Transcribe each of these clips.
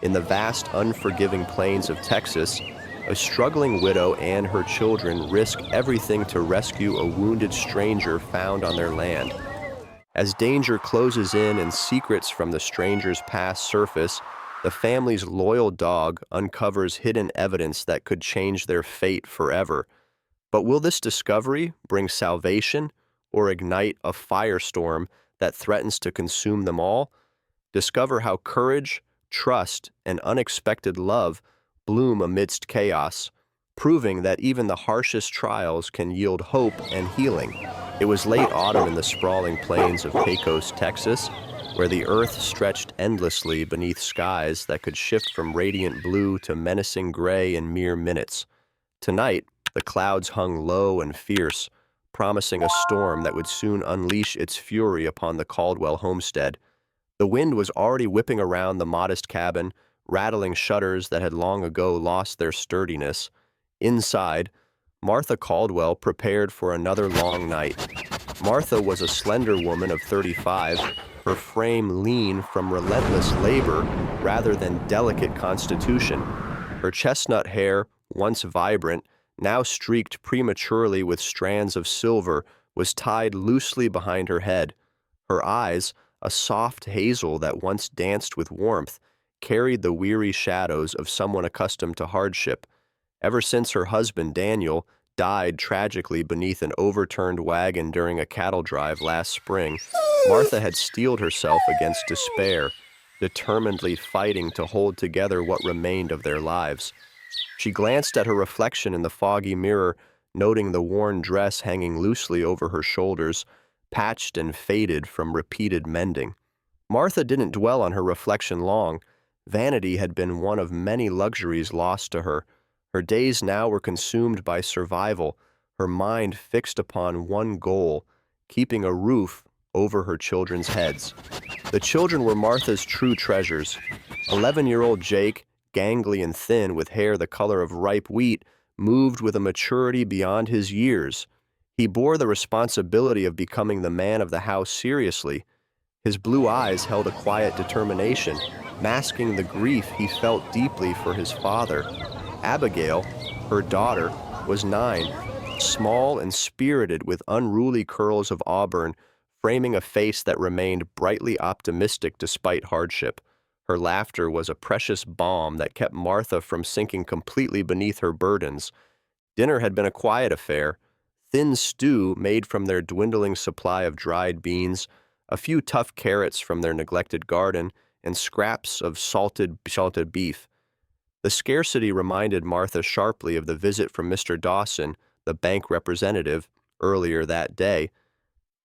In the vast, unforgiving plains of Texas, a struggling widow and her children risk everything to rescue a wounded stranger found on their land. As danger closes in and secrets from the stranger's past surface, the family's loyal dog uncovers hidden evidence that could change their fate forever. But will this discovery bring salvation or ignite a firestorm that threatens to consume them all? Discover how courage, trust, and unexpected love bloom amidst chaos, proving that even the harshest trials can yield hope and healing. It was late autumn in the sprawling plains of Pecos, Texas, where the earth stretched endlessly beneath skies that could shift from radiant blue to menacing gray in mere minutes. Tonight, the clouds hung low and fierce, promising a storm that would soon unleash its fury upon the Caldwell homestead. The wind was already whipping around the modest cabin, rattling shutters that had long ago lost their sturdiness. Inside, Martha Caldwell prepared for another long night. Martha was a slender woman of 35, her frame lean from relentless labor rather than delicate constitution. Her chestnut hair, once vibrant, now streaked prematurely with strands of silver, was tied loosely behind her head. Her eyes, a soft hazel that once danced with warmth, carried the weary shadows of someone accustomed to hardship. Ever since her husband, Daniel, died tragically beneath an overturned wagon during a cattle drive last spring, Martha had steeled herself against despair, determinedly fighting to hold together what remained of their lives. She glanced at her reflection in the foggy mirror, noting the worn dress hanging loosely over her shoulders, patched and faded from repeated mending. Martha didn't dwell on her reflection long. Vanity had been one of many luxuries lost to her. Her days now were consumed by survival, her mind fixed upon one goal, keeping a roof over her children's heads. The children were Martha's true treasures. 11-year-old Jake, gangly and thin with hair the color of ripe wheat, moved with a maturity beyond his years. He bore the responsibility of becoming the man of the house seriously. His blue eyes held a quiet determination, masking the grief he felt deeply for his father. Abigail, her daughter, was 9, small and spirited with unruly curls of auburn, framing a face that remained brightly optimistic despite hardship. Her laughter was a precious balm that kept Martha from sinking completely beneath her burdens. Dinner had been a quiet affair. Thin stew made from their dwindling supply of dried beans, a few tough carrots from their neglected garden, and scraps of salted beef. The scarcity reminded Martha sharply of the visit from Mr. Dawson, the bank representative, earlier that day.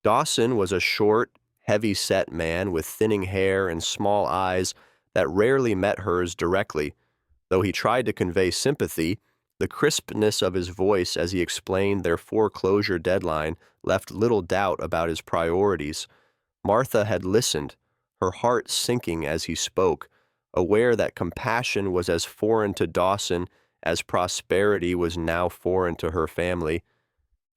Dawson was a short, heavy-set man with thinning hair and small eyes that rarely met hers directly. Though he tried to convey sympathy, the crispness of his voice as he explained their foreclosure deadline left little doubt about his priorities. Martha had listened, her heart sinking as he spoke, aware that compassion was as foreign to Dawson as prosperity was now foreign to her family.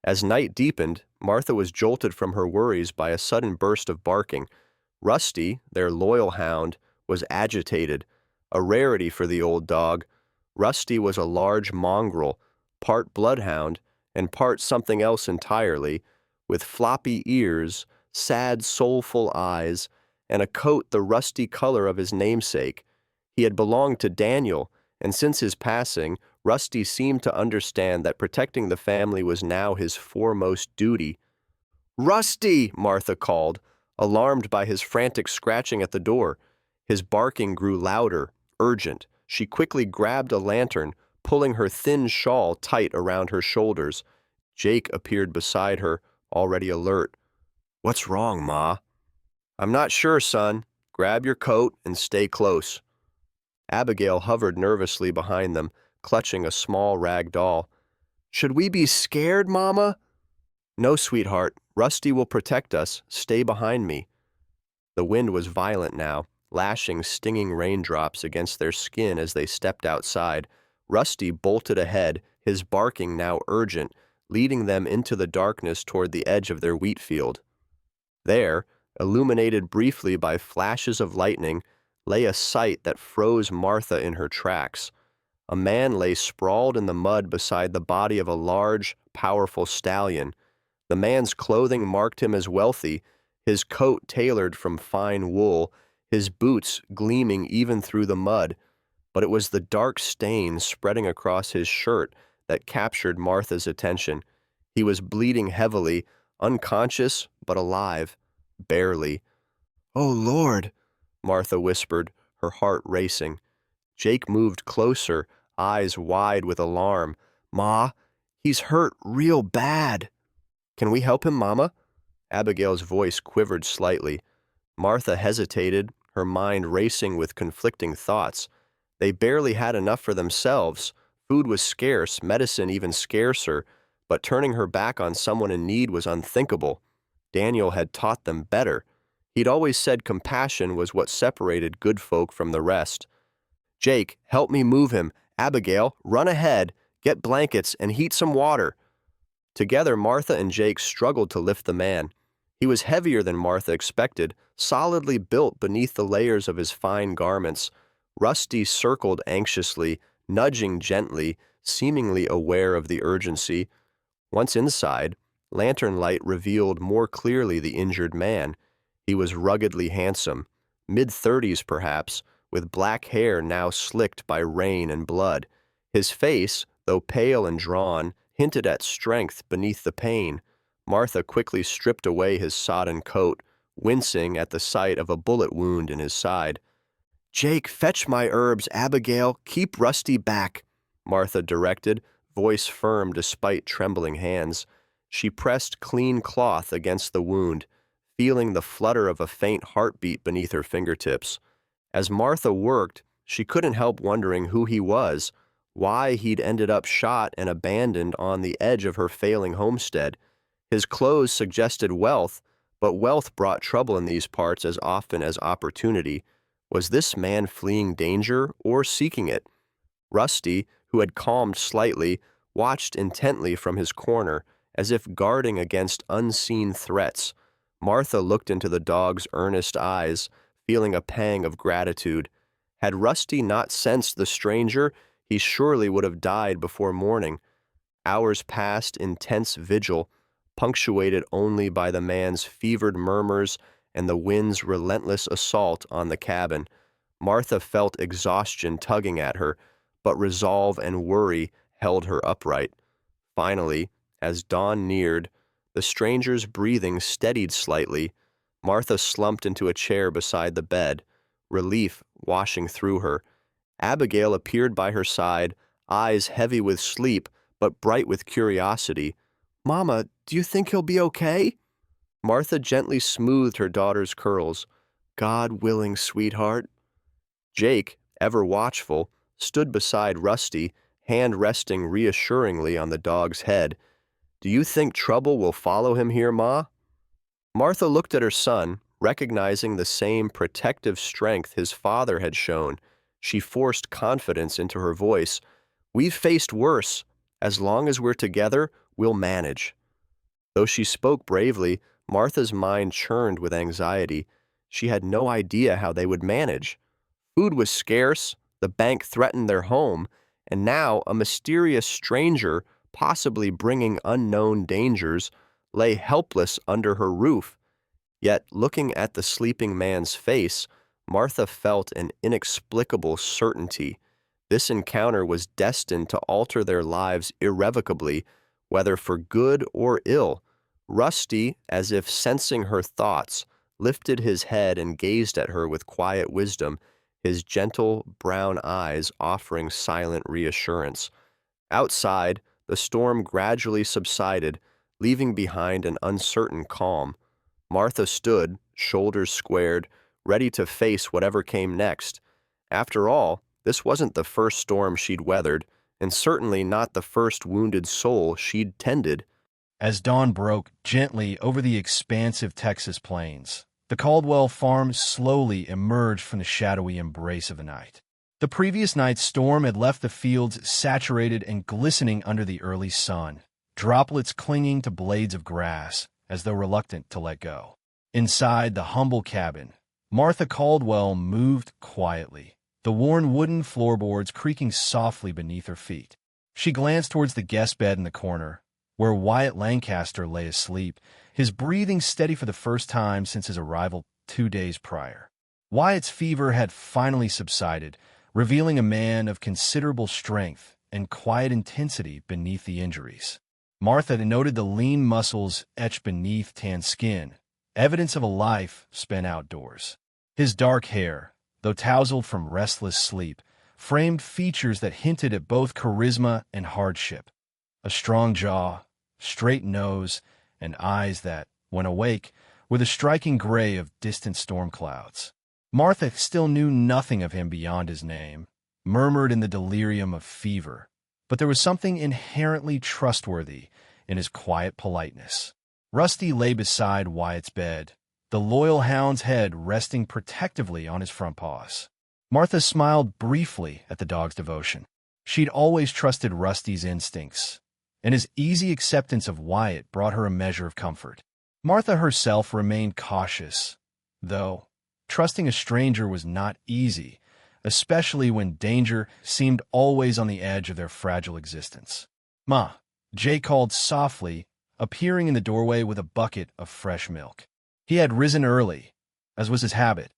As night deepened, Martha was jolted from her worries by a sudden burst of barking. Rusty, their loyal hound, was agitated, a rarity for the old dog. Rusty was a large mongrel, part bloodhound and part something else entirely, with floppy ears, sad, soulful eyes, and a coat the rusty color of his namesake. He had belonged to Daniel, and since his passing, Rusty seemed to understand that protecting the family was now his foremost duty. "Rusty!" Martha called, alarmed by his frantic scratching at the door. His barking grew louder, urgent. She quickly grabbed a lantern, pulling her thin shawl tight around her shoulders. Jake appeared beside her, already alert. "What's wrong, Ma?" "I'm not sure, son. Grab your coat and stay close." Abigail hovered nervously behind them, clutching a small rag doll. "Should we be scared, Mama?" "No, sweetheart. Rusty will protect us. Stay behind me." The wind was violent now, lashing stinging raindrops against their skin as they stepped outside. Rusty bolted ahead, his barking now urgent, leading them into the darkness toward the edge of their wheat field. There, illuminated briefly by flashes of lightning, lay a sight that froze Martha in her tracks. A man lay sprawled in the mud beside the body of a large, powerful stallion. The man's clothing marked him as wealthy, his coat tailored from fine wool, his boots gleaming even through the mud, but it was the dark stain spreading across his shirt that captured Martha's attention. He was bleeding heavily, unconscious but alive, barely. "Oh, Lord," Martha whispered, her heart racing. Jake moved closer, eyes wide with alarm. "Ma, he's hurt real bad." "Can we help him, Mama?" Abigail's voice quivered slightly. Martha hesitated, her mind racing with conflicting thoughts. They barely had enough for themselves. Food was scarce, medicine even scarcer, but turning her back on someone in need was unthinkable. Daniel had taught them better. He'd always said compassion was what separated good folk from the rest. "Jake, help me move him. Abigail, run ahead, get blankets, and heat some water." Together, Martha and Jake struggled to lift the man. He was heavier than Martha expected, solidly built beneath the layers of his fine garments. Rusty circled anxiously, nudging gently, seemingly aware of the urgency. Once inside, lantern light revealed more clearly the injured man. He was ruggedly handsome, mid-30s perhaps, with black hair now slicked by rain and blood. His face, though pale and drawn, hinted at strength beneath the pain. Martha quickly stripped away his sodden coat, wincing at the sight of a bullet wound in his side. "Jake, fetch my herbs, Abigail, keep Rusty back," Martha directed, voice firm despite trembling hands. She pressed clean cloth against the wound, feeling the flutter of a faint heartbeat beneath her fingertips. As Martha worked, she couldn't help wondering who he was, why he'd ended up shot and abandoned on the edge of her failing homestead. His clothes suggested wealth, but wealth brought trouble in these parts as often as opportunity. Was this man fleeing danger or seeking it? Rusty, who had calmed slightly, watched intently from his corner, as if guarding against unseen threats. Martha looked into the dog's earnest eyes, feeling a pang of gratitude. Had Rusty not sensed the stranger, he surely would have died before morning. Hours passed in tense vigil, punctuated only by the man's fevered murmurs and the wind's relentless assault on the cabin. Martha felt exhaustion tugging at her, but resolve and worry held her upright. Finally, as dawn neared, the stranger's breathing steadied slightly. Martha slumped into a chair beside the bed, relief washing through her. Abigail appeared by her side, eyes heavy with sleep but bright with curiosity. "Mama, do you think he'll be okay?" Martha gently smoothed her daughter's curls. "God willing, sweetheart." Jake, ever watchful, stood beside Rusty, hand resting reassuringly on the dog's head. "Do you think trouble will follow him here, Ma?" Martha looked at her son, recognizing the same protective strength his father had shown. She forced confidence into her voice. "We've faced worse. As long as we're together, we'll manage." Though she spoke bravely, Martha's mind churned with anxiety. She had no idea how they would manage. Food was scarce, the bank threatened their home, and now a mysterious stranger, possibly bringing unknown dangers, lay helpless under her roof. Yet, looking at the sleeping man's face, Martha felt an inexplicable certainty. This encounter was destined to alter their lives irrevocably, whether for good or ill. Rusty, as if sensing her thoughts, lifted his head and gazed at her with quiet wisdom, his gentle brown eyes offering silent reassurance. Outside, the storm gradually subsided, leaving behind an uncertain calm. Martha stood, shoulders squared, ready to face whatever came next. After all, this wasn't the first storm she'd weathered, and certainly not the first wounded soul she'd tended. As dawn broke gently over the expansive Texas plains, the Caldwell farm slowly emerged from the shadowy embrace of the night. The previous night's storm had left the fields saturated and glistening under the early sun, droplets clinging to blades of grass as though reluctant to let go. Inside the humble cabin, Martha Caldwell moved quietly, the worn wooden floorboards creaking softly beneath her feet. She glanced towards the guest bed in the corner, where Wyatt Lancaster lay asleep, his breathing steady for the first time since his arrival 2 days prior. Wyatt's fever had finally subsided, revealing a man of considerable strength and quiet intensity beneath the injuries. Martha noted the lean muscles etched beneath tan skin, evidence of a life spent outdoors. His dark hair, though tousled from restless sleep, framed features that hinted at both charisma and hardship. A strong jaw, straight nose, and eyes that, when awake, were the striking gray of distant storm clouds. Martha still knew nothing of him beyond his name, murmured in the delirium of fever, but there was something inherently trustworthy in his quiet politeness. Rusty lay beside Wyatt's bed, the loyal hound's head resting protectively on his front paws. Martha smiled briefly at the dog's devotion. She'd always trusted Rusty's instincts, and his easy acceptance of Wyatt brought her a measure of comfort. Martha herself remained cautious, though trusting a stranger was not easy, especially when danger seemed always on the edge of their fragile existence. "Ma," Jay called softly, appearing in the doorway with a bucket of fresh milk. He had risen early, as was his habit,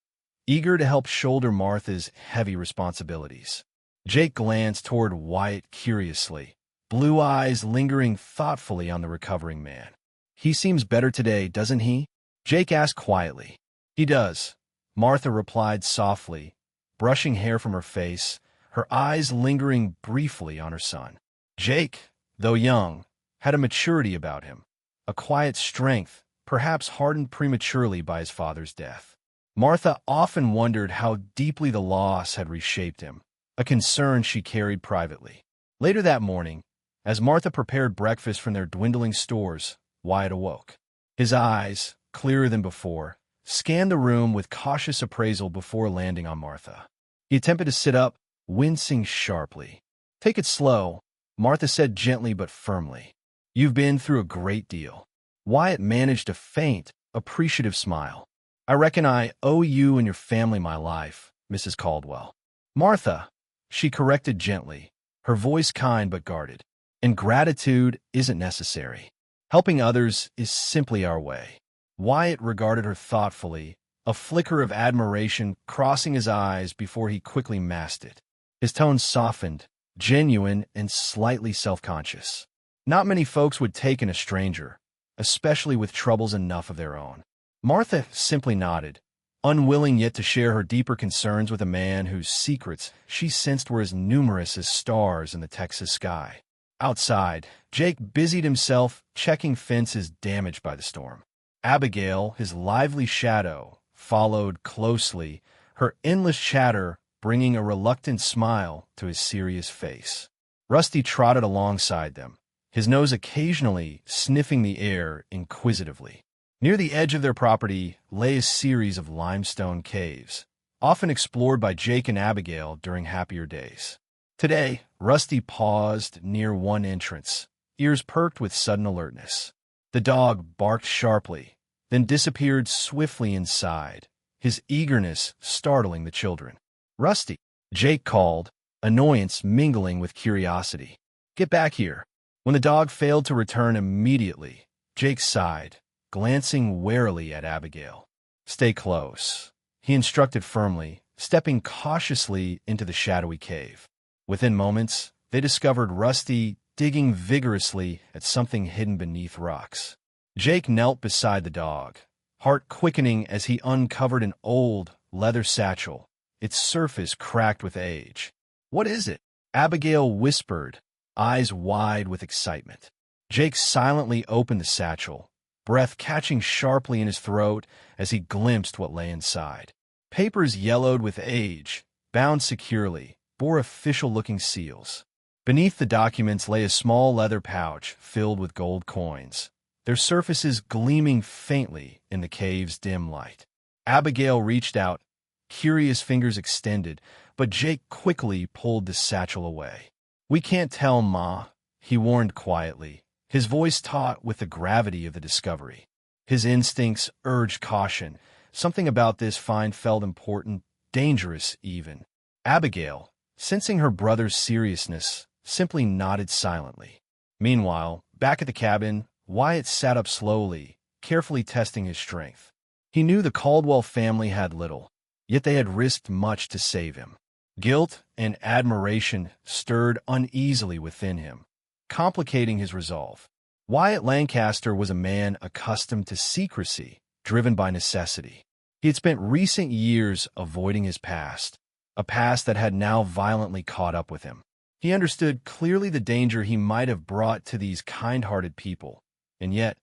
eager to help shoulder Martha's heavy responsibilities. Jake glanced toward Wyatt curiously, blue eyes lingering thoughtfully on the recovering man. "He seems better today, doesn't he?" Jake asked quietly. "He does," Martha replied softly, brushing hair from her face, her eyes lingering briefly on her son. Jake, though young, had a maturity about him, a quiet strength, perhaps hardened prematurely by his father's death. Martha often wondered how deeply the loss had reshaped him, a concern she carried privately. Later that morning, as Martha prepared breakfast from their dwindling stores, Wyatt awoke. His eyes, clearer than before, scanned the room with cautious appraisal before landing on Martha. He attempted to sit up, wincing sharply. "Take it slow," Martha said gently but firmly. "You've been through a great deal." Wyatt managed a faint, appreciative smile. "I reckon I owe you and your family my life, Mrs. Caldwell." "Martha," she corrected gently, her voice kind but guarded. "And gratitude isn't necessary. Helping others is simply our way." Wyatt regarded her thoughtfully, a flicker of admiration crossing his eyes before he quickly masked it. His tone softened, genuine and slightly self-conscious. Not many folks would take in a stranger, especially with troubles enough of their own. Martha simply nodded, unwilling yet to share her deeper concerns with a man whose secrets she sensed were as numerous as stars in the Texas sky. Outside, Jake busied himself checking fences damaged by the storm. Abigail, his lively shadow, followed closely, her endless chatter bringing a reluctant smile to his serious face. Rusty trotted alongside them, his nose occasionally sniffing the air inquisitively. Near the edge of their property lay a series of limestone caves, often explored by Jake and Abigail during happier days. Today, Rusty paused near one entrance, ears perked with sudden alertness. The dog barked sharply, then disappeared swiftly inside, his eagerness startling the children. "Rusty," Jake called, annoyance mingling with curiosity. "Get back here." When the dog failed to return immediately, Jake sighed, glancing warily at Abigail. "Stay close," he instructed firmly, stepping cautiously into the shadowy cave. Within moments, they discovered Rusty digging vigorously at something hidden beneath rocks. Jake knelt beside the dog, heart quickening as he uncovered an old leather satchel, its surface cracked with age. "What is it?" Abigail whispered, eyes wide with excitement. Jake silently opened the satchel, breath catching sharply in his throat as he glimpsed what lay inside. Papers yellowed with age, bound securely, bore official-looking seals. Beneath the documents lay a small leather pouch filled with gold coins, their surfaces gleaming faintly in the cave's dim light. Abigail reached out, curious fingers extended, but Jake quickly pulled the satchel away. "We can't tell, Ma," he warned quietly, his voice taut with the gravity of the discovery. His instincts urged caution, Something about this find felt important, dangerous even. Abigail, sensing her brother's seriousness, simply nodded silently. Meanwhile, back at the cabin, Wyatt sat up slowly, carefully testing his strength. He knew the Caldwell family had little, yet they had risked much to save him. Guilt and admiration stirred uneasily within him, complicating his resolve. Wyatt Lancaster was a man accustomed to secrecy, driven by necessity. He had spent recent years avoiding his past, a past that had now violently caught up with him. He understood clearly the danger he might have brought to these kind-hearted people, and yet,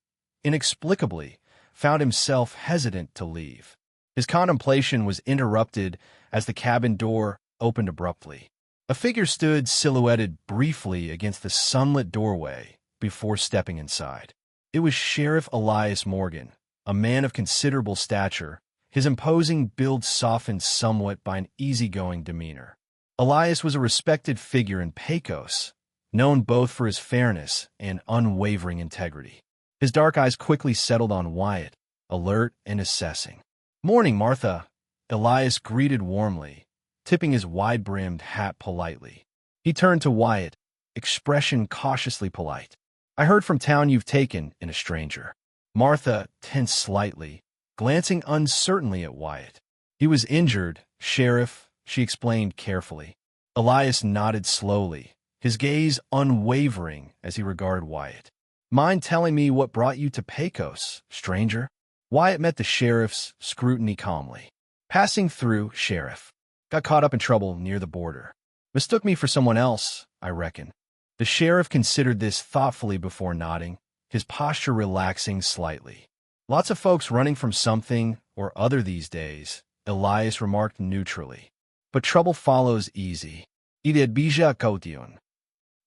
inexplicably, found himself hesitant to leave. His contemplation was interrupted as the cabin door opened abruptly. A figure stood silhouetted briefly against the sunlit doorway before stepping inside. It was Sheriff Elias Morgan, a man of considerable stature, his imposing build softened somewhat by an easygoing demeanor. Elias was a respected figure in Pecos, known both for his fairness and unwavering integrity. His dark eyes quickly settled on Wyatt, alert and assessing. "Morning, Martha," Elias greeted warmly, tipping his wide-brimmed hat politely. He turned to Wyatt, expression cautiously polite. "I heard from town you've taken in a stranger." Martha tensed slightly, glancing uncertainly at Wyatt. "He was injured, Sheriff," she explained carefully. Elias nodded slowly, his gaze unwavering as he regarded Wyatt. "Mind telling me what brought you to Pecos, stranger?" Wyatt met the sheriff's scrutiny calmly. "Passing through, Sheriff. Got caught up in trouble near the border. Mistook me for someone else, I reckon." The sheriff considered this thoughtfully before nodding, his posture relaxing slightly. "Lots of folks running from something or other these days," Elias remarked neutrally. "But trouble follows easy. Ide bija caution."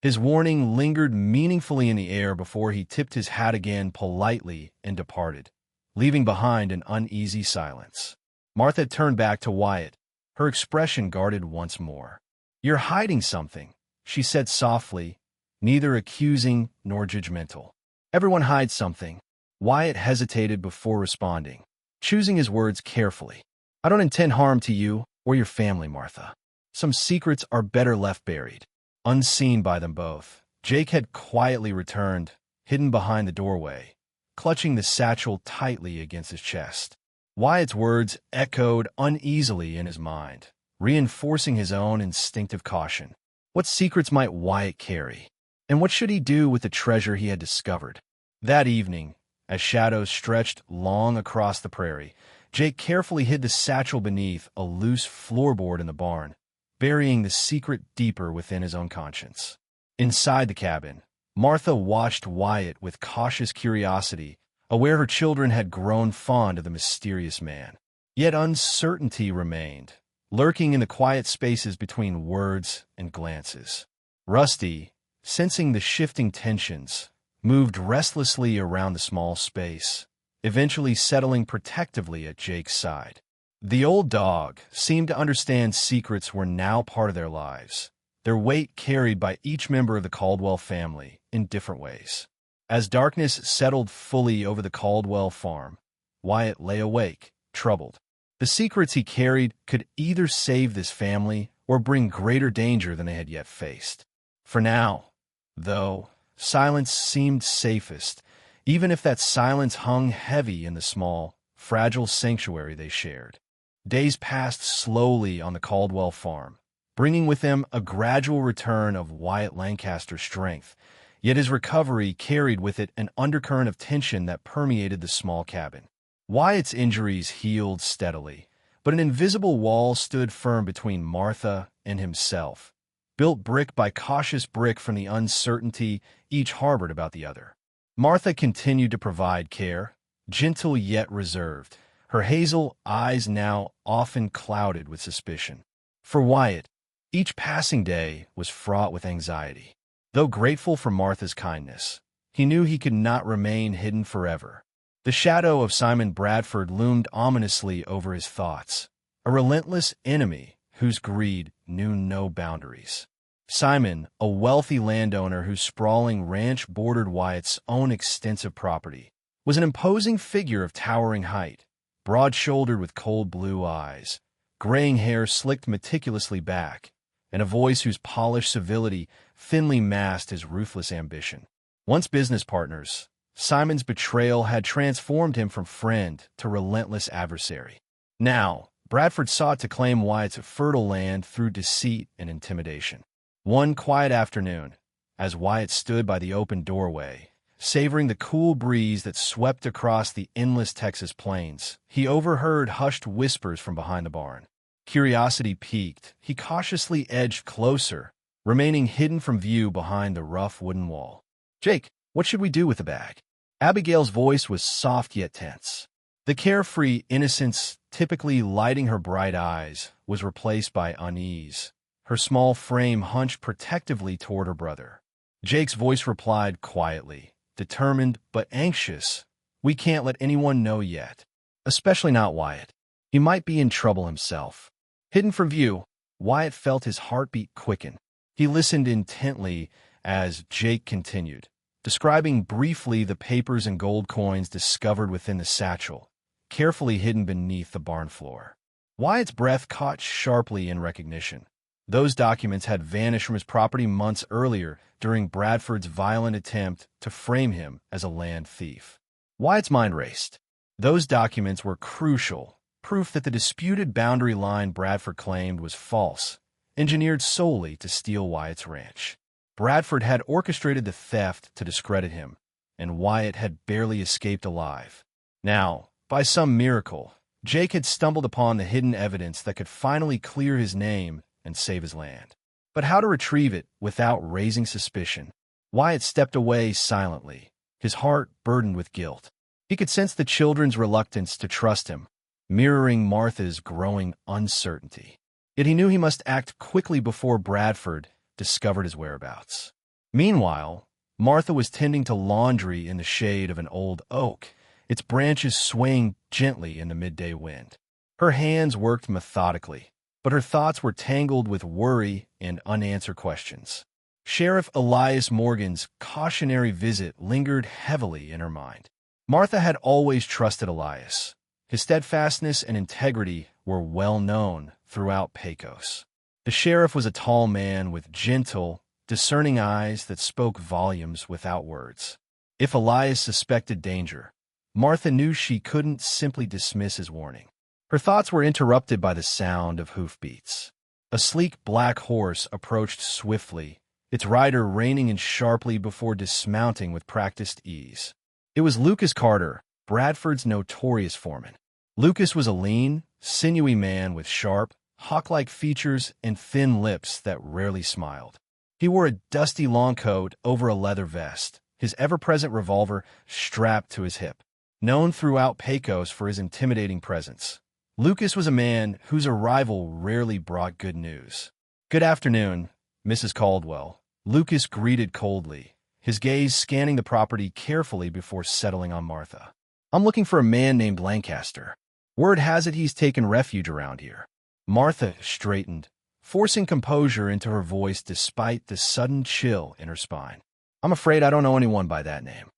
His warning lingered meaningfully in the air before he tipped his hat again politely and departed, leaving behind an uneasy silence. Martha turned back to Wyatt, her expression guarded once more. "You're hiding something," she said softly, neither accusing nor judgmental. "Everyone hides something." Wyatt hesitated before responding, choosing his words carefully. "I don't intend harm to you or your family, Martha. Some secrets are better left buried." Unseen by them both, Jake had quietly returned, hidden behind the doorway, clutching the satchel tightly against his chest. Wyatt's words echoed uneasily in his mind, reinforcing his own instinctive caution. What secrets might Wyatt carry? And what should he do with the treasure he had discovered? That evening, as shadows stretched long across the prairie, Jake carefully hid the satchel beneath a loose floorboard in the barn, burying the secret deeper within his own conscience. Inside the cabin, Martha watched Wyatt with cautious curiosity, aware her children had grown fond of the mysterious man. Yet uncertainty remained, lurking in the quiet spaces between words and glances. Rusty, sensing the shifting tensions, moved restlessly around the small space, eventually settling protectively at Jake's side. The old dog seemed to understand secrets were now part of their lives, their weight carried by each member of the Caldwell family in different ways. As darkness settled fully over the Caldwell farm, Wyatt lay awake, troubled. The secrets he carried could either save this family or bring greater danger than they had yet faced. For now, though, silence seemed safest, even if that silence hung heavy in the small, fragile sanctuary they shared. Days passed slowly on the Caldwell farm, bringing with them a gradual return of Wyatt Lancaster's strength, yet his recovery carried with it an undercurrent of tension that permeated the small cabin. Wyatt's injuries healed steadily, but an invisible wall stood firm between Martha and himself, built brick by cautious brick from the uncertainty each harbored about the other. Martha continued to provide care, gentle yet reserved, her hazel eyes now often clouded with suspicion. For Wyatt, each passing day was fraught with anxiety. Though grateful for Martha's kindness, he knew he could not remain hidden forever. The shadow of Simon Bradford loomed ominously over his thoughts, a relentless enemy whose greed knew no boundaries. Simon, a wealthy landowner whose sprawling ranch bordered Wyatt's own extensive property, was an imposing figure of towering height, broad-shouldered with cold blue eyes, graying hair slicked meticulously back, and a voice whose polished civility thinly masked his ruthless ambition. Once business partners, Simon's betrayal had transformed him from friend to relentless adversary. Now, Bradford sought to claim Wyatt's fertile land through deceit and intimidation. One quiet afternoon, as Wyatt stood by the open doorway, savoring the cool breeze that swept across the endless Texas plains, he overheard hushed whispers from behind the barn. Curiosity piqued, he cautiously edged closer, remaining hidden from view behind the rough wooden wall. "Jake, what should we do with the bag?" Abigail's voice was soft yet tense. The carefree innocence typically lighting her bright eyes was replaced by unease, her small frame hunched protectively toward her brother. Jake's voice replied quietly, determined but anxious. "We can't let anyone know yet, especially not Wyatt. He might be in trouble himself." Hidden from view, Wyatt felt his heartbeat quicken. He listened intently as Jake continued, describing briefly the papers and gold coins discovered within the satchel, carefully hidden beneath the barn floor. Wyatt's breath caught sharply in recognition. Those documents had vanished from his property months earlier during Bradford's violent attempt to frame him as a land thief. Wyatt's mind raced. Those documents were crucial, proof that the disputed boundary line Bradford claimed was false, engineered solely to steal Wyatt's ranch. Bradford had orchestrated the theft to discredit him, and Wyatt had barely escaped alive. Now, by some miracle, Jake had stumbled upon the hidden evidence that could finally clear his name and save his land. But how to retrieve it without raising suspicion? Wyatt stepped away silently, his heart burdened with guilt. He could sense the children's reluctance to trust him, mirroring Martha's growing uncertainty. Yet he knew he must act quickly before Bradford discovered his whereabouts. Meanwhile, Martha was tending to laundry in the shade of an old oak, its branches swaying gently in the midday wind. Her hands worked methodically, but her thoughts were tangled with worry and unanswered questions. Sheriff Elias Morgan's cautionary visit lingered heavily in her mind. Martha had always trusted Elias. His steadfastness and integrity were well known throughout Pecos. The sheriff was a tall man with gentle, discerning eyes that spoke volumes without words. If Elias suspected danger, Martha knew she couldn't simply dismiss his warning. Her thoughts were interrupted by the sound of hoofbeats. A sleek black horse approached swiftly, its rider reining in sharply before dismounting with practiced ease. It was Lucas Carter, Bradford's notorious foreman. Lucas was a lean, sinewy man with sharp, hawk-like features and thin lips that rarely smiled. He wore a dusty long coat over a leather vest, his ever-present revolver strapped to his hip. Known throughout Pecos for his intimidating presence, Lucas was a man whose arrival rarely brought good news. "Good afternoon, Mrs. Caldwell," Lucas greeted coldly, his gaze scanning the property carefully before settling on Martha. "I'm looking for a man named Lancaster. Word has it he's taken refuge around here." Martha straightened, forcing composure into her voice despite the sudden chill in her spine. "I'm afraid I don't know anyone by that name."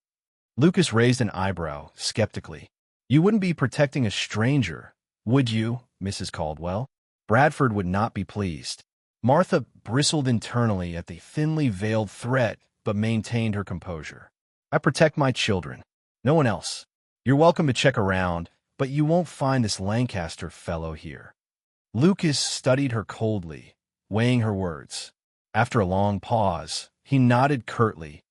Lucas raised an eyebrow, skeptically. "You wouldn't be protecting a stranger, would you, Mrs. Caldwell?" Bradford would not be pleased. Martha bristled internally at the thinly veiled threat, but maintained her composure. "I protect my children. No one else. You're welcome to check around, but you won't find this Lancaster fellow here." Lucas studied her coldly, weighing her words. After a long pause, he nodded curtly,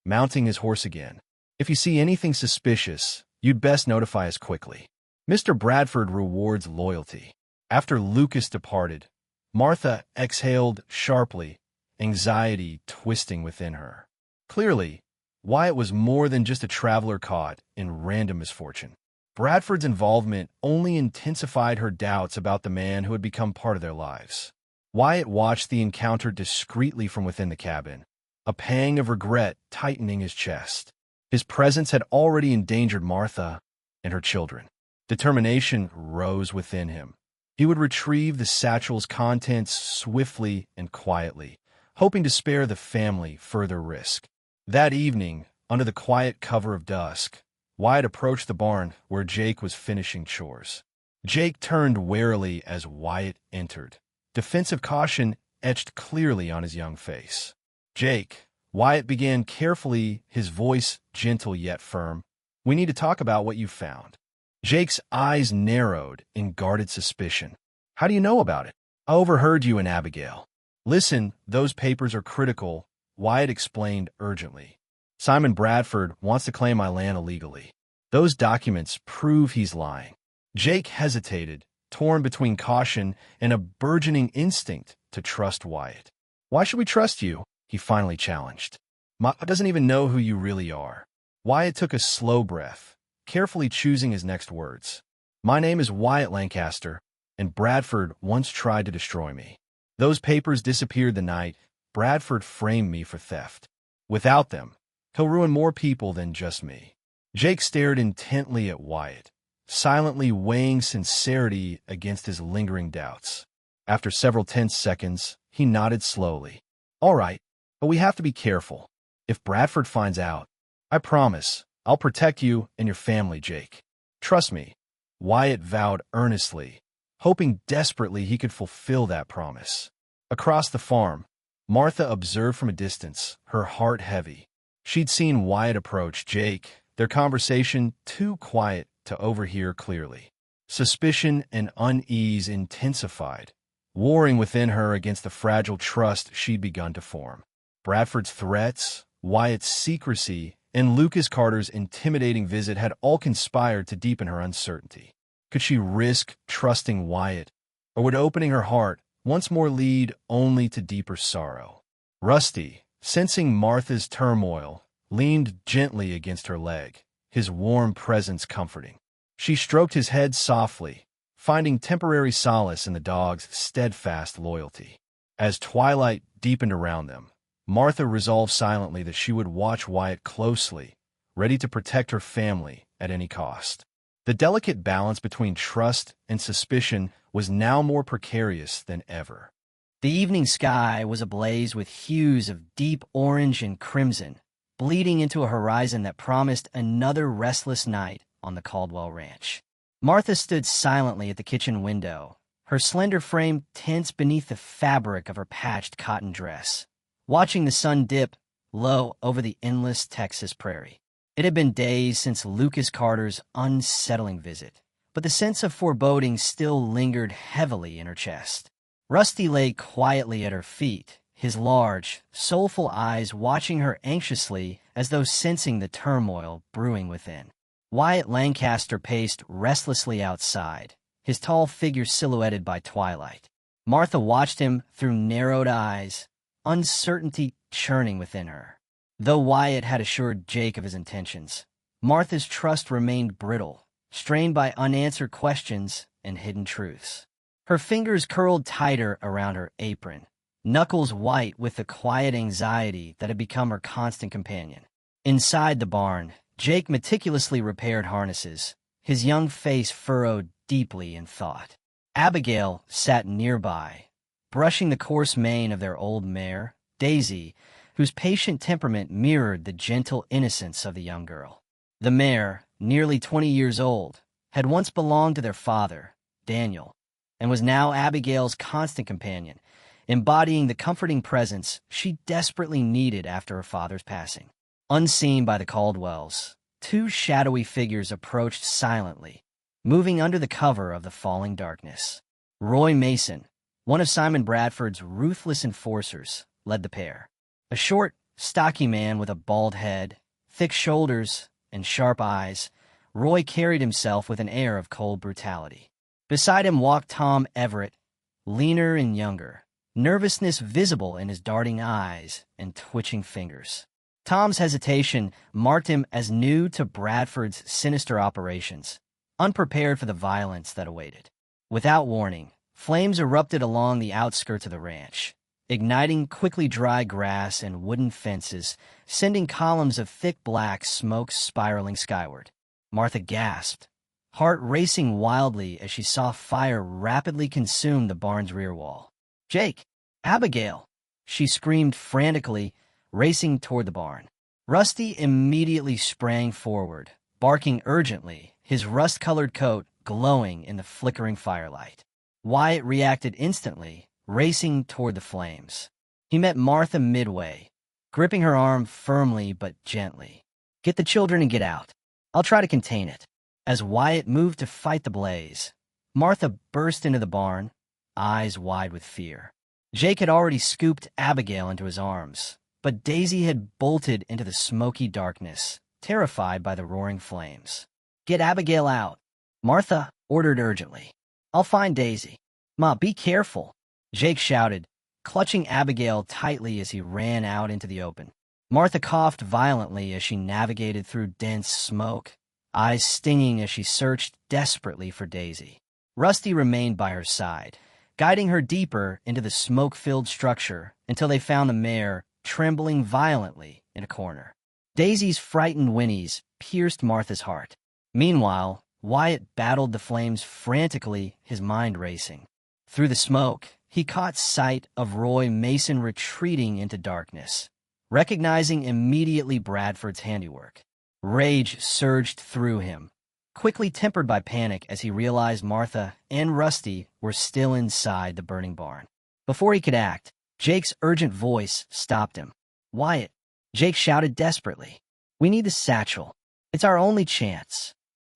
mounting his horse again. "If you see anything suspicious, you'd best notify us quickly. Mr. Bradford rewards loyalty." After Lucas departed, Martha exhaled sharply, anxiety twisting within her. Clearly, Wyatt was more than just a traveler caught in random misfortune. Bradford's involvement only intensified her doubts about the man who had become part of their lives. Wyatt watched the encounter discreetly from within the cabin, a pang of regret tightening his chest. His presence had already endangered Martha and her children. Determination rose within him. He would retrieve the satchel's contents swiftly and quietly, hoping to spare the family further risk. That evening, under the quiet cover of dusk, Wyatt approached the barn where Jake was finishing chores. Jake turned warily as Wyatt entered. Defensive caution etched clearly on his young face. "Jake," Wyatt began carefully, his voice gentle yet firm, "we need to talk about what you found." Jake's eyes narrowed in guarded suspicion. "How do you know about it?" "I overheard you and Abigail." "Listen, those papers are critical," Wyatt explained urgently. "Simon Bradford wants to claim my land illegally. Those documents prove he's lying." Jake hesitated, torn between caution and a burgeoning instinct to trust Wyatt. "Why should we trust you?" he finally challenged. "Ma doesn't even know who you really are." Wyatt took a slow breath, carefully choosing his next words. "My name is Wyatt Lancaster, and Bradford once tried to destroy me. Those papers disappeared the night Bradford framed me for theft. Without them, he'll ruin more people than just me." Jake stared intently at Wyatt, silently weighing sincerity against his lingering doubts. After several tense seconds, he nodded slowly. "All right, but we have to be careful. If Bradford finds out, I promise I'll protect you and your family, Jake. Trust me," Wyatt vowed earnestly, hoping desperately he could fulfill that promise. Across the farm, Martha observed from a distance, her heart heavy. She'd seen Wyatt approach Jake, their conversation too quiet to overhear clearly. Suspicion and unease intensified, warring within her against the fragile trust she'd begun to form. Bradford's threats, Wyatt's secrecy, and Lucas Carter's intimidating visit had all conspired to deepen her uncertainty. Could she risk trusting Wyatt, or would opening her heart once more lead only to deeper sorrow? Rusty, sensing Martha's turmoil, leaned gently against her leg, his warm presence comforting. She stroked his head softly, finding temporary solace in the dog's steadfast loyalty. As twilight deepened around them, Martha resolved silently that she would watch Wyatt closely, ready to protect her family at any cost. The delicate balance between trust and suspicion was now more precarious than ever. The evening sky was ablaze with hues of deep orange and crimson, bleeding into a horizon that promised another restless night on the Caldwell ranch. Martha stood silently at the kitchen window, her slender frame tense beneath the fabric of her patched cotton dress, watching the sun dip low over the endless Texas prairie. It had been days since Lucas Carter's unsettling visit, but the sense of foreboding still lingered heavily in her chest. Rusty lay quietly at her feet, his large, soulful eyes watching her anxiously as though sensing the turmoil brewing within. Wyatt Lancaster paced restlessly outside, his tall figure silhouetted by twilight. Martha watched him through narrowed eyes, uncertainty churning within her. Though Wyatt had assured Jake of his intentions, Martha's trust remained brittle, strained by unanswered questions and hidden truths. Her fingers curled tighter around her apron, knuckles white with the quiet anxiety that had become her constant companion. Inside the barn, Jake meticulously repaired harnesses, his young face furrowed deeply in thought. Abigail sat nearby, brushing the coarse mane of their old mare, Daisy, whose patient temperament mirrored the gentle innocence of the young girl. The mare, nearly 20 years old, had once belonged to their father, Daniel, and was now Abigail's constant companion, embodying the comforting presence she desperately needed after her father's passing. Unseen by the Caldwells, two shadowy figures approached silently, moving under the cover of the falling darkness. Roy Mason, one of Simon Bradford's ruthless enforcers, led the pair. A short, stocky man with a bald head, thick shoulders, and sharp eyes, Roy carried himself with an air of cold brutality. Beside him walked Tom Everett, leaner and younger, nervousness visible in his darting eyes and twitching fingers. Tom's hesitation marked him as new to Bradford's sinister operations, unprepared for the violence that awaited. Without warning, flames erupted along the outskirts of the ranch, igniting quickly dry grass and wooden fences, sending columns of thick black smoke spiraling skyward. Martha gasped, heart racing wildly as she saw fire rapidly consume the barn's rear wall. "Jake! Abigail!" she screamed frantically, racing toward the barn. Rusty immediately sprang forward, barking urgently, his rust-colored coat glowing in the flickering firelight. Wyatt reacted instantly, racing toward the flames. He met Martha midway, gripping her arm firmly but gently. "Get the children and get out. I'll try to contain it." As Wyatt moved to fight the blaze, Martha burst into the barn, eyes wide with fear. Jake had already scooped Abigail into his arms, but Daisy had bolted into the smoky darkness, terrified by the roaring flames. "Get Abigail out," Martha ordered urgently. "I'll find Daisy." "Ma, be careful," Jake shouted, clutching Abigail tightly as he ran out into the open. Martha coughed violently as she navigated through dense smoke, eyes stinging as she searched desperately for Daisy. Rusty remained by her side, guiding her deeper into the smoke-filled structure until they found the mare trembling violently in a corner. Daisy's frightened whinnies pierced Martha's heart. Meanwhile, Wyatt battled the flames frantically, his mind racing. Through the smoke, he caught sight of Roy Mason retreating into darkness, recognizing immediately Bradford's handiwork. Rage surged through him, quickly tempered by panic as he realized Martha and Rusty were still inside the burning barn. Before he could act, Jake's urgent voice stopped him. "Wyatt," Jake shouted desperately, "we need the satchel. It's our only chance."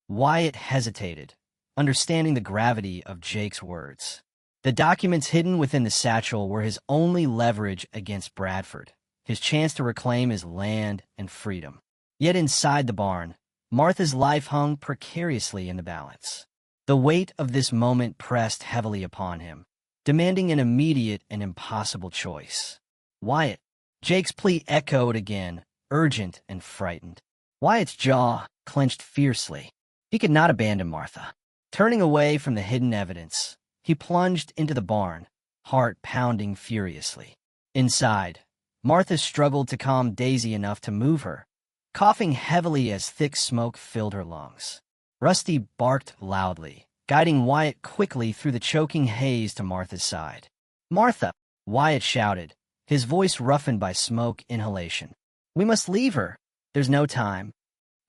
Wyatt hesitated, understanding the gravity of Jake's words. The documents hidden within the satchel were his only leverage against Bradford, his chance to reclaim his land and freedom. Yet inside the barn, Martha's life hung precariously in the balance. The weight of this moment pressed heavily upon him, demanding an immediate and impossible choice. "Wyatt," Jake's plea echoed again, urgent and frightened. Wyatt's jaw clenched fiercely. He could not abandon Martha. Turning away from the hidden evidence, he plunged into the barn, heart pounding furiously. Inside, Martha struggled to calm Daisy enough to move her, coughing heavily as thick smoke filled her lungs. Rusty barked loudly, guiding Wyatt quickly through the choking haze to Martha's side. "Martha!" Wyatt shouted, his voice roughened by smoke inhalation. "We must leave her. There's no time."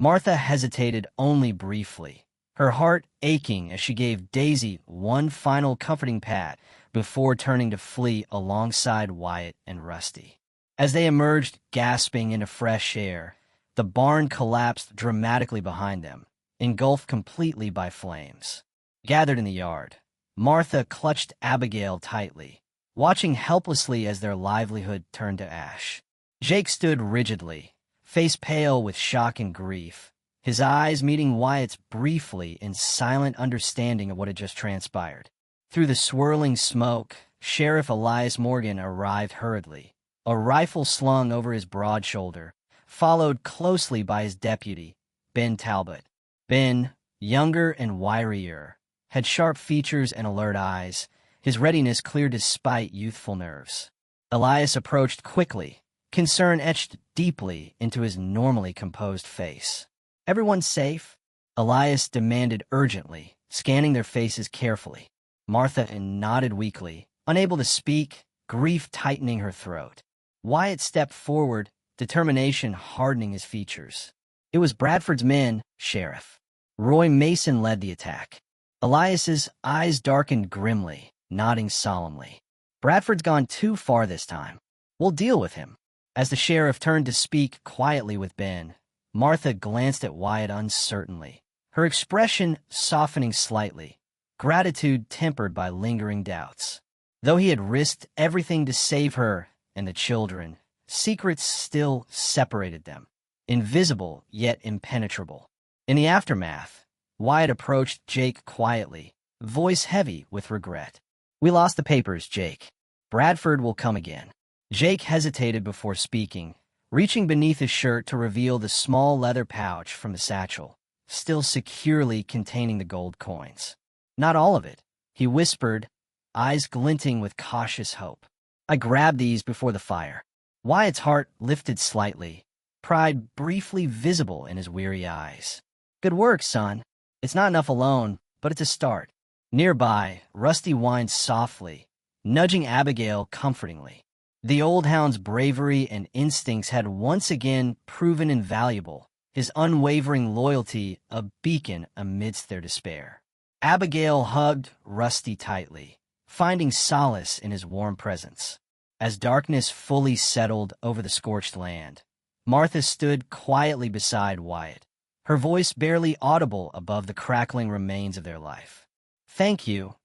Martha hesitated only briefly, her heart aching as she gave Daisy one final comforting pat before turning to flee alongside Wyatt and Rusty. As they emerged gasping into fresh air, the barn collapsed dramatically behind them, engulfed completely by flames. Gathered in the yard, Martha clutched Abigail tightly, watching helplessly as their livelihood turned to ash. Jake stood rigidly, face pale with shock and grief, his eyes meeting Wyatt's briefly in silent understanding of what had just transpired. Through the swirling smoke, Sheriff Elias Morgan arrived hurriedly, a rifle slung over his broad shoulder, followed closely by his deputy, Ben Talbot. Ben, younger and wirier, had sharp features and alert eyes, his readiness clear despite youthful nerves. Elias approached quickly, concern etched deeply into his normally composed face. "Everyone safe?" Elias demanded urgently, scanning their faces carefully. Martha nodded weakly, unable to speak, grief tightening her throat. Wyatt stepped forward, determination hardening his features. "It was Bradford's men, Sheriff. Roy Mason led the attack." Elias's eyes darkened grimly, nodding solemnly. "Bradford's gone too far this time. We'll deal with him." As the sheriff turned to speak quietly with Ben, Martha glanced at Wyatt uncertainly, her expression softening slightly, gratitude tempered by lingering doubts. Though he had risked everything to save her and the children, secrets still separated them, invisible yet impenetrable. In the aftermath, Wyatt approached Jake quietly, voice heavy with regret. "We lost the papers, Jake. Bradford will come again." Jake hesitated before speaking, reaching beneath his shirt to reveal the small leather pouch from the satchel, still securely containing the gold coins. "Not all of it," he whispered, eyes glinting with cautious hope. "I grabbed these before the fire." Wyatt's heart lifted slightly, pride briefly visible in his weary eyes. "Good work, son. It's not enough alone, but it's a start." Nearby, Rusty whined softly, nudging Abigail comfortingly. The old hound's bravery and instincts had once again proven invaluable, his unwavering loyalty a beacon amidst their despair. Abigail hugged Rusty tightly, finding solace in his warm presence. As darkness fully settled over the scorched land, Martha stood quietly beside Wyatt, her voice barely audible above the crackling remains of their life. "Thank you,"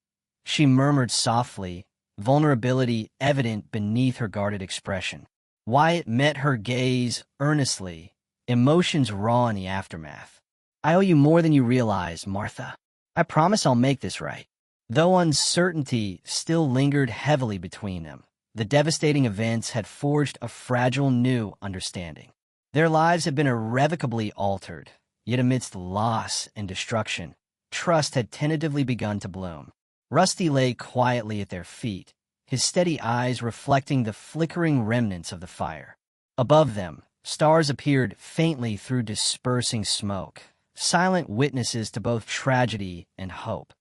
she murmured softly, vulnerability evident beneath her guarded expression. Wyatt met her gaze earnestly, emotions raw in the aftermath. "I owe you more than you realize, Martha. I promise I'll make this right." Though uncertainty still lingered heavily between them, the devastating events had forged a fragile new understanding. Their lives had been irrevocably altered, yet amidst loss and destruction, trust had tentatively begun to bloom. Rusty lay quietly at their feet, his steady eyes reflecting the flickering remnants of the fire. Above them, stars appeared faintly through dispersing smoke, silent witnesses to both tragedy and hope.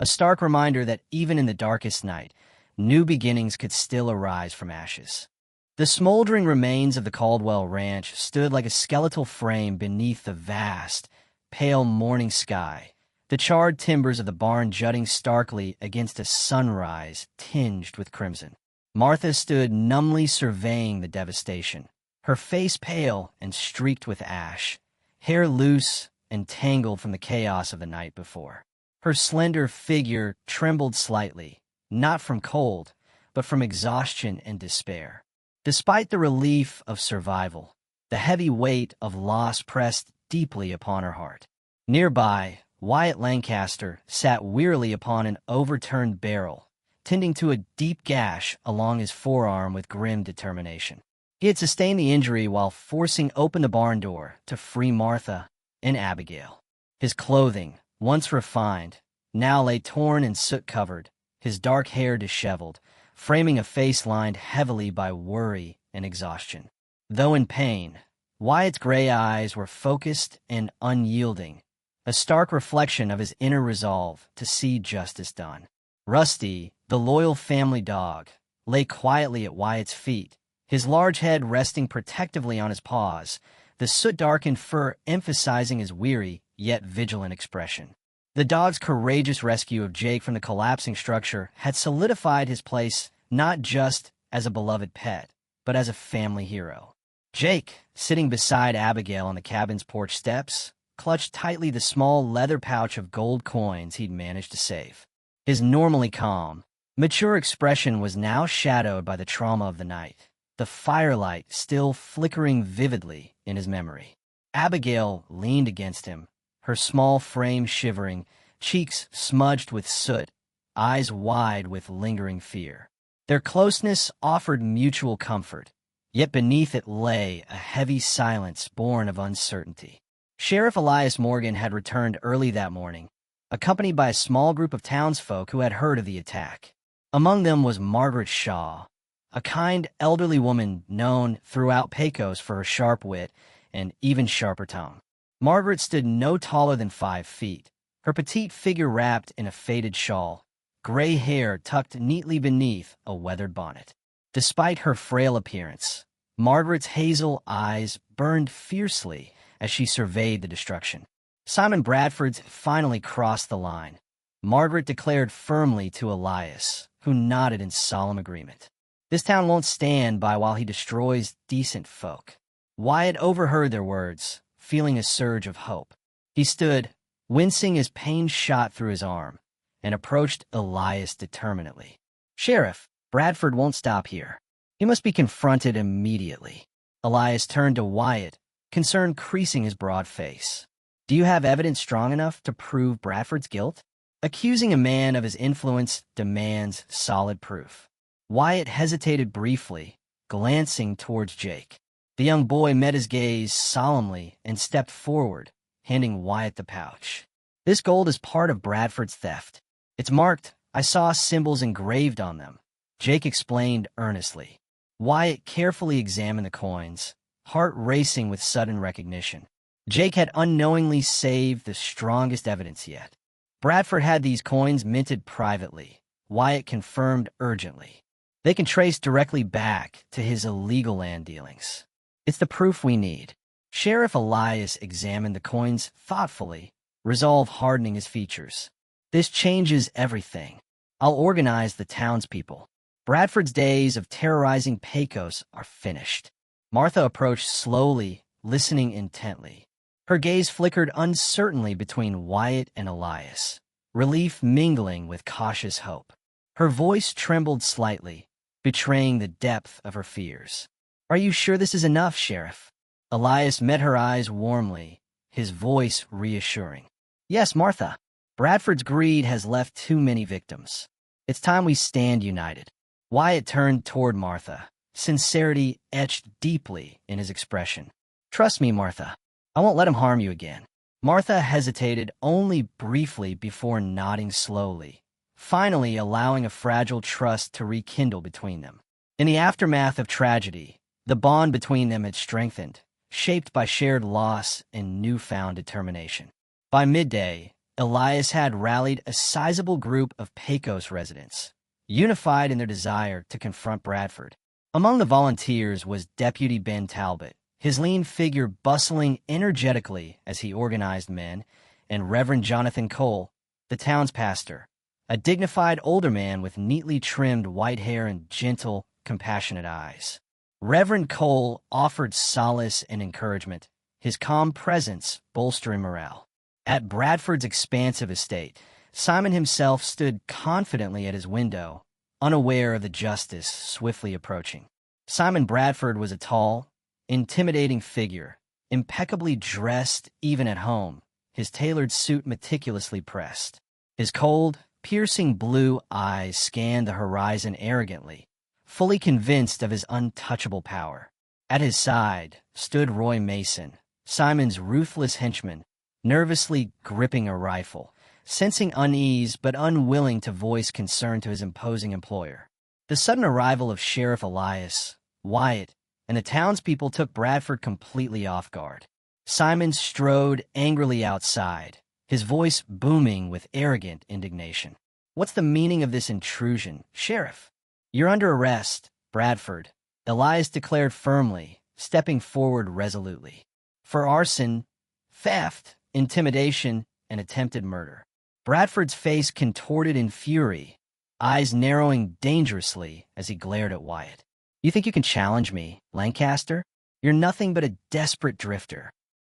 A stark reminder that even in the darkest night, new beginnings could still arise from ashes. The smoldering remains of the Caldwell Ranch stood like a skeletal frame beneath the vast, pale morning sky, the charred timbers of the barn jutting starkly against a sunrise tinged with crimson. Martha stood numbly surveying the devastation, her face pale and streaked with ash, hair loose and tangled from the chaos of the night before. Her slender figure trembled slightly, not from cold, but from exhaustion and despair. Despite the relief of survival, the heavy weight of loss pressed deeply upon her heart. Nearby, Wyatt Lancaster sat wearily upon an overturned barrel, tending to a deep gash along his forearm with grim determination. He had sustained the injury while forcing open the barn door to free Martha and Abigail. His clothing, once refined, now lay torn and soot-covered, his dark hair disheveled, framing a face lined heavily by worry and exhaustion. Though in pain, Wyatt's gray eyes were focused and unyielding, a stark reflection of his inner resolve to see justice done. Rusty, the loyal family dog, lay quietly at Wyatt's feet, his large head resting protectively on his paws, the soot-darkened fur emphasizing his weary yet vigilant expression. The dog's courageous rescue of Jake from the collapsing structure had solidified his place not just as a beloved pet, but as a family hero. Jake, sitting beside Abigail on the cabin's porch steps, clutched tightly the small leather pouch of gold coins he'd managed to save. His normally calm, mature expression was now shadowed by the trauma of the night, the firelight still flickering vividly in his memory. Abigail leaned against him, her small frame shivering, cheeks smudged with soot, eyes wide with lingering fear. Their closeness offered mutual comfort, yet beneath it lay a heavy silence born of uncertainty. Sheriff Elias Morgan had returned early that morning, accompanied by a small group of townsfolk who had heard of the attack. Among them was Margaret Shaw, a kind elderly woman known throughout Pecos for her sharp wit and even sharper tongue. Margaret stood no taller than 5 feet, her petite figure wrapped in a faded shawl, gray hair tucked neatly beneath a weathered bonnet. Despite her frail appearance, Margaret's hazel eyes burned fiercely as she surveyed the destruction. Simon Bradford's finally crossed the line, Margaret declared firmly to Elias, who nodded in solemn agreement. This town won't stand by while he destroys decent folk. Wyatt overheard their words, feeling a surge of hope. He stood, wincing as pain shot through his arm, and approached Elias determinedly. "Sheriff, Bradford won't stop here. He must be confronted immediately." Elias turned to Wyatt, concern creasing his broad face. "Do you have evidence strong enough to prove Bradford's guilt?" Accusing a man of his influence demands solid proof. Wyatt hesitated briefly, glancing towards Jake. The young boy met his gaze solemnly and stepped forward, handing Wyatt the pouch. "This gold is part of Bradford's theft. It's marked. I saw symbols engraved on them," Jake explained earnestly. Wyatt carefully examined the coins, heart racing with sudden recognition. Jake had unknowingly saved the strongest evidence yet. Bradford had these coins minted privately, Wyatt confirmed urgently. They can trace directly back to his illegal land dealings. It's the proof we need. Sheriff Elias examined the coins thoughtfully, resolve hardening his features. This changes everything. I'll organize the townspeople. Bradford's days of terrorizing Pecos are finished. Martha approached slowly, listening intently. Her gaze flickered uncertainly between Wyatt and Elias, relief mingling with cautious hope. Her voice trembled slightly, betraying the depth of her fears. "Are you sure this is enough, Sheriff?" Elias met her eyes warmly, his voice reassuring. "Yes, Martha. Bradford's greed has left too many victims. It's time we stand united." Wyatt turned toward Martha, sincerity etched deeply in his expression. "Trust me, Martha. I won't let him harm you again." Martha hesitated only briefly before nodding slowly, finally allowing a fragile trust to rekindle between them. In the aftermath of tragedy, the bond between them had strengthened, shaped by shared loss and newfound determination. By midday, Elias had rallied a sizable group of Pecos residents, unified in their desire to confront Bradford. Among the volunteers was Deputy Ben Talbot, his lean figure bustling energetically as he organized men, and Reverend Jonathan Cole, the town's pastor, a dignified older man with neatly trimmed white hair and gentle, compassionate eyes. Reverend Cole offered solace and encouragement, his calm presence bolstering morale. At Bradford's expansive estate, Simon himself stood confidently at his window, unaware of the justice swiftly approaching. Simon Bradford was a tall, intimidating figure, impeccably dressed even at home, his tailored suit meticulously pressed. His cold, piercing blue eyes scanned the horizon arrogantly, fully convinced of his untouchable power. At his side stood Roy Mason, Simon's ruthless henchman, nervously gripping a rifle, sensing unease but unwilling to voice concern to his imposing employer. The sudden arrival of Sheriff Elias, Wyatt, and the townspeople took Bradford completely off guard. Simon strode angrily outside, his voice booming with arrogant indignation. "What's the meaning of this intrusion, Sheriff?" "You're under arrest, Bradford," Elias declared firmly, stepping forward resolutely. "For arson, theft, intimidation, and attempted murder." Bradford's face contorted in fury, eyes narrowing dangerously as he glared at Wyatt. "You think you can challenge me, Lancaster? You're nothing but a desperate drifter."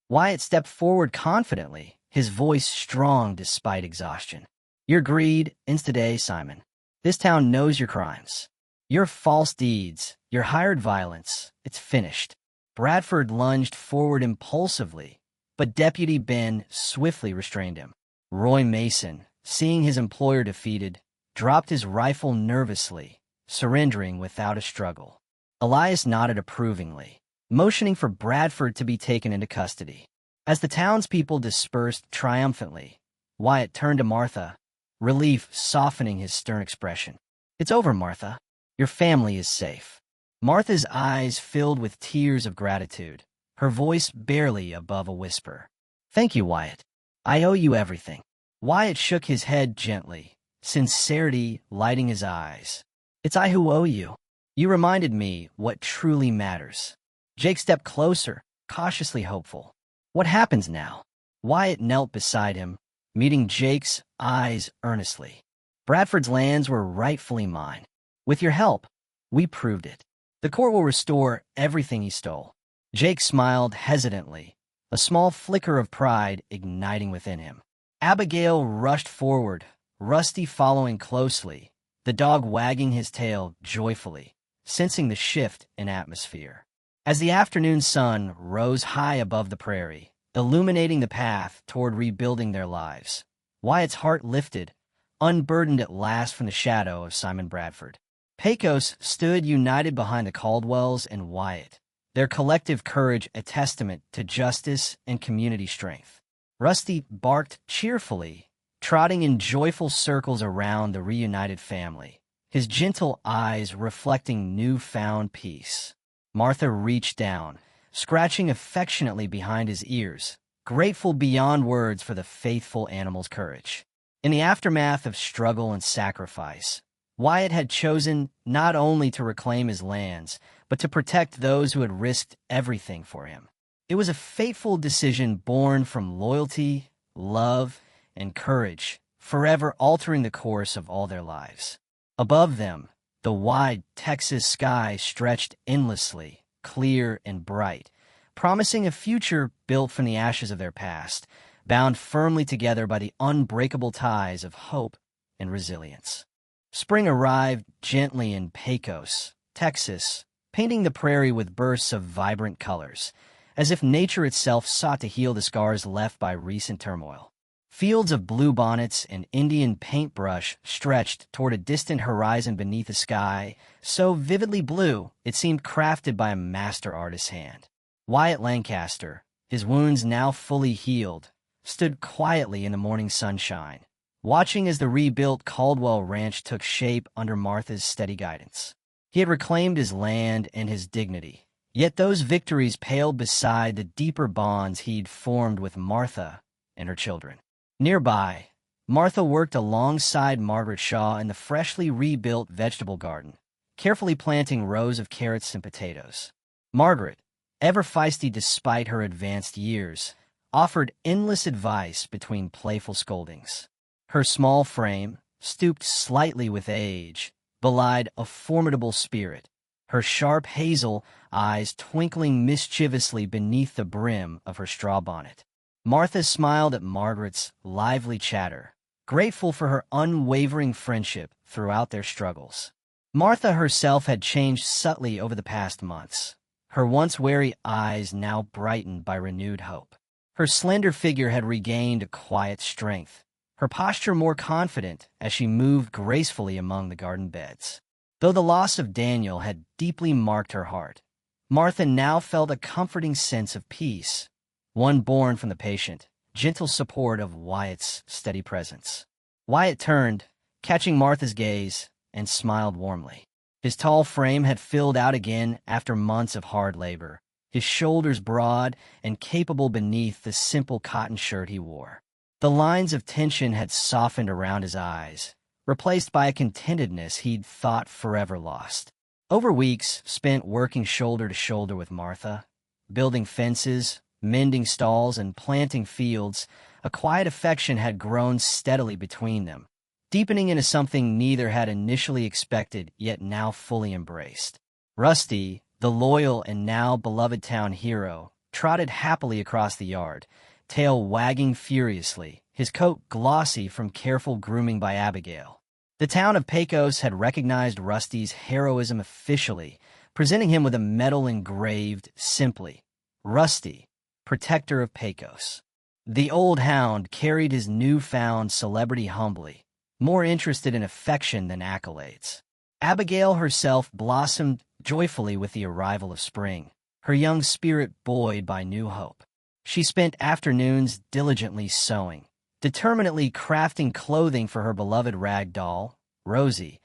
Wyatt stepped forward confidently, his voice strong despite exhaustion. "Your greed ends today, Simon. This town knows your crimes. Your false deeds, your hired violence, it's finished." Bradford lunged forward impulsively, but Deputy Ben swiftly restrained him. Roy Mason, seeing his employer defeated, dropped his rifle nervously, surrendering without a struggle. Elias nodded approvingly, motioning for Bradford to be taken into custody. As the townspeople dispersed triumphantly, Wyatt turned to Martha, relief softening his stern expression. "It's over, Martha. Your family is safe." Martha's eyes filled with tears of gratitude, her voice barely above a whisper. "Thank you, Wyatt. I owe you everything." Wyatt shook his head gently, sincerity lighting his eyes. "It's I who owe you. You reminded me what truly matters." Jake stepped closer, cautiously hopeful. "What happens now?" Wyatt knelt beside him, meeting Jake's eyes earnestly. "Bradford's lands were rightfully mine. With your help, we proved it. The court will restore everything he stole." Jake smiled hesitantly, a small flicker of pride igniting within him. Abigail rushed forward, Rusty following closely, the dog wagging his tail joyfully, sensing the shift in atmosphere. As the afternoon sun rose high above the prairie, illuminating the path toward rebuilding their lives, Wyatt's heart lifted, unburdened at last from the shadow of Simon Bradford. Pecos stood united behind the Caldwells and Wyatt, their collective courage a testament to justice and community strength. Rusty barked cheerfully, trotting in joyful circles around the reunited family, his gentle eyes reflecting newfound peace. Martha reached down, scratching affectionately behind his ears, grateful beyond words for the faithful animal's courage. In the aftermath of struggle and sacrifice, Wyatt had chosen not only to reclaim his lands, but to protect those who had risked everything for him. It was a fateful decision born from loyalty, love, and courage, forever altering the course of all their lives. Above them, the wide Texas sky stretched endlessly, clear and bright, promising a future built from the ashes of their past, bound firmly together by the unbreakable ties of hope and resilience. Spring arrived gently in Pecos, Texas, painting the prairie with bursts of vibrant colors, as if nature itself sought to heal the scars left by recent turmoil. Fields of bluebonnets and Indian paintbrush stretched toward a distant horizon beneath a sky so vividly blue it seemed crafted by a master artist's hand. Wyatt Lancaster, his wounds now fully healed, stood quietly in the morning sunshine, watching as the rebuilt Caldwell Ranch took shape under Martha's steady guidance. He had reclaimed his land and his dignity, yet those victories paled beside the deeper bonds he'd formed with Martha and her children. Nearby, Martha worked alongside Margaret Shaw in the freshly rebuilt vegetable garden, carefully planting rows of carrots and potatoes. Margaret, ever feisty despite her advanced years, offered endless advice between playful scoldings. Her small frame, stooped slightly with age, belied a formidable spirit, her sharp hazel eyes twinkling mischievously beneath the brim of her straw bonnet. Martha smiled at Margaret's lively chatter, grateful for her unwavering friendship throughout their struggles. Martha herself had changed subtly over the past months, her once wary eyes now brightened by renewed hope. Her slender figure had regained a quiet strength, her posture more confident as she moved gracefully among the garden beds. Though the loss of Daniel had deeply marked her heart, Martha now felt a comforting sense of peace, one born from the patient, gentle support of Wyatt's steady presence. Wyatt turned, catching Martha's gaze, and smiled warmly. His tall frame had filled out again after months of hard labor, his shoulders broad and capable beneath the simple cotton shirt he wore. The lines of tension had softened around his eyes, replaced by a contentedness he'd thought forever lost. Over weeks spent working shoulder to shoulder with Martha, building fences, mending stalls, and planting fields, a quiet affection had grown steadily between them, deepening into something neither had initially expected yet now fully embraced. Rusty, the loyal and now beloved town hero, trotted happily across the yard, tail wagging furiously, his coat glossy from careful grooming by Abigail. The town of Pecos had recognized Rusty's heroism officially, presenting him with a medal engraved simply, "Rusty, Protector of Pecos." The old hound carried his newfound celebrity humbly, more interested in affection than accolades. Abigail herself blossomed joyfully with the arrival of spring, her young spirit buoyed by new hope. She spent afternoons diligently sewing, determinedly crafting clothing for her beloved rag doll, Rosie,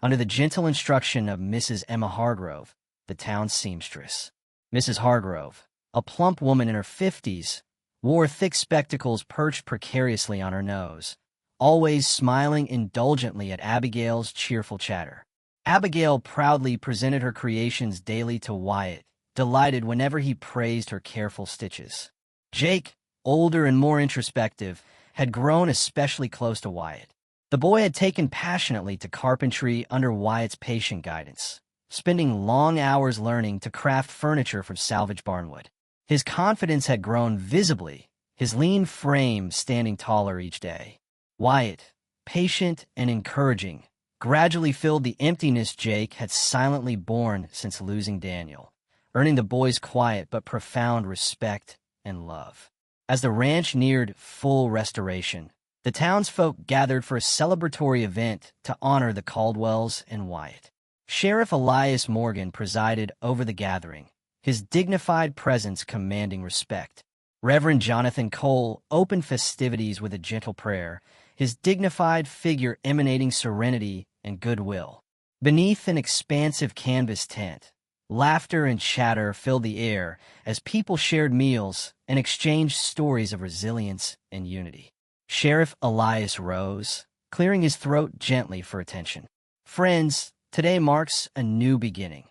under the gentle instruction of Mrs. Emma Hargrove, the town's seamstress. Mrs. Hargrove, a plump woman in her 50s, wore thick spectacles perched precariously on her nose, always smiling indulgently at Abigail's cheerful chatter. Abigail proudly presented her creations daily to Wyatt, delighted whenever he praised her careful stitches. Jake, older and more introspective, had grown especially close to Wyatt. The boy had taken passionately to carpentry under Wyatt's patient guidance, spending long hours learning to craft furniture from salvaged barnwood. His confidence had grown visibly, his lean frame standing taller each day. Wyatt, patient and encouraging, gradually filled the emptiness Jake had silently borne since losing Daniel, earning the boy's quiet but profound respect and love. As the ranch neared full restoration, the townsfolk gathered for a celebratory event to honor the Caldwells and Wyatt. Sheriff Elias Morgan presided over the gathering, his dignified presence commanding respect. Reverend Jonathan Cole opened festivities with a gentle prayer, his dignified figure emanating serenity and goodwill. Beneath an expansive canvas tent, laughter and chatter filled the air as people shared meals and exchanged stories of resilience and unity. Sheriff Elias rose, clearing his throat gently for attention. "Friends, today marks a new beginning,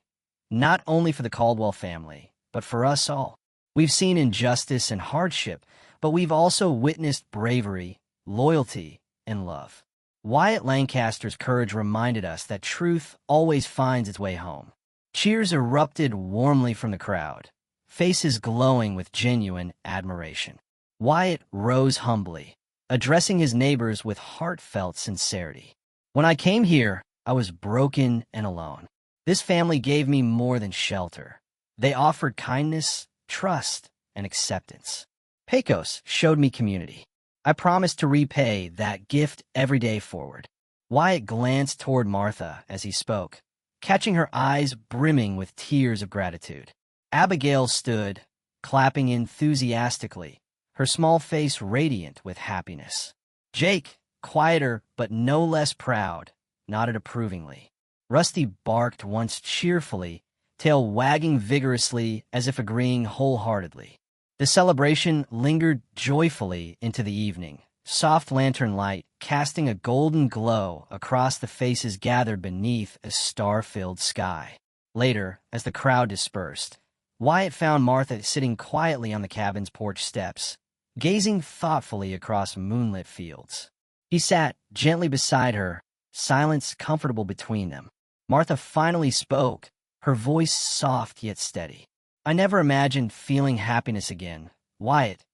not only for the Caldwell family, but for us all. We've seen injustice and hardship, but we've also witnessed bravery, loyalty, and love. Wyatt Lancaster's courage reminded us that truth always finds its way home. Cheers erupted warmly from the crowd, faces glowing with genuine admiration. Wyatt rose humbly, addressing his neighbors with heartfelt sincerity. When I came here, I was broken and alone. This family gave me more than shelter. They offered kindness, trust, and acceptance. Pecos showed me community. I promised to repay that gift every day forward. Wyatt glanced toward Martha as he spoke, catching her eyes brimming with tears of gratitude. Abigail stood, clapping enthusiastically, her small face radiant with happiness. Jake, quieter but no less proud, nodded approvingly. Rusty barked once cheerfully, tail wagging vigorously as if agreeing wholeheartedly. The celebration lingered joyfully into the evening, soft lantern light casting a golden glow across the faces gathered beneath a star-filled sky. Later, as the crowd dispersed, Wyatt found Martha sitting quietly on the cabin's porch steps, gazing thoughtfully across moonlit fields. He sat gently beside her, silence comfortable between them. Martha finally spoke, her voice soft yet steady. I never imagined feeling happiness again, Wyatt,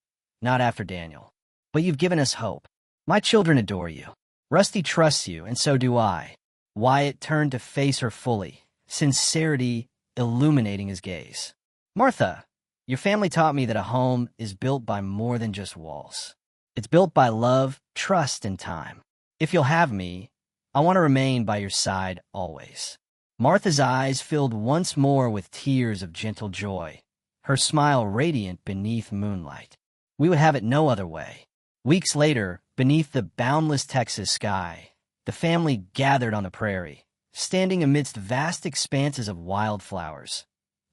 not after Daniel. But you've given us hope. My children adore you. Rusty trusts you, and so do I. Wyatt turned to face her fully, sincerity illuminating his gaze. Martha, your family taught me that a home is built by more than just walls. It's built by love, trust, and time. If you'll have me, I want to remain by your side always. Martha's eyes filled once more with tears of gentle joy, her smile radiant beneath moonlight. We would have it no other way. Weeks later, beneath the boundless Texas sky, the family gathered on the prairie, standing amidst vast expanses of wildflowers.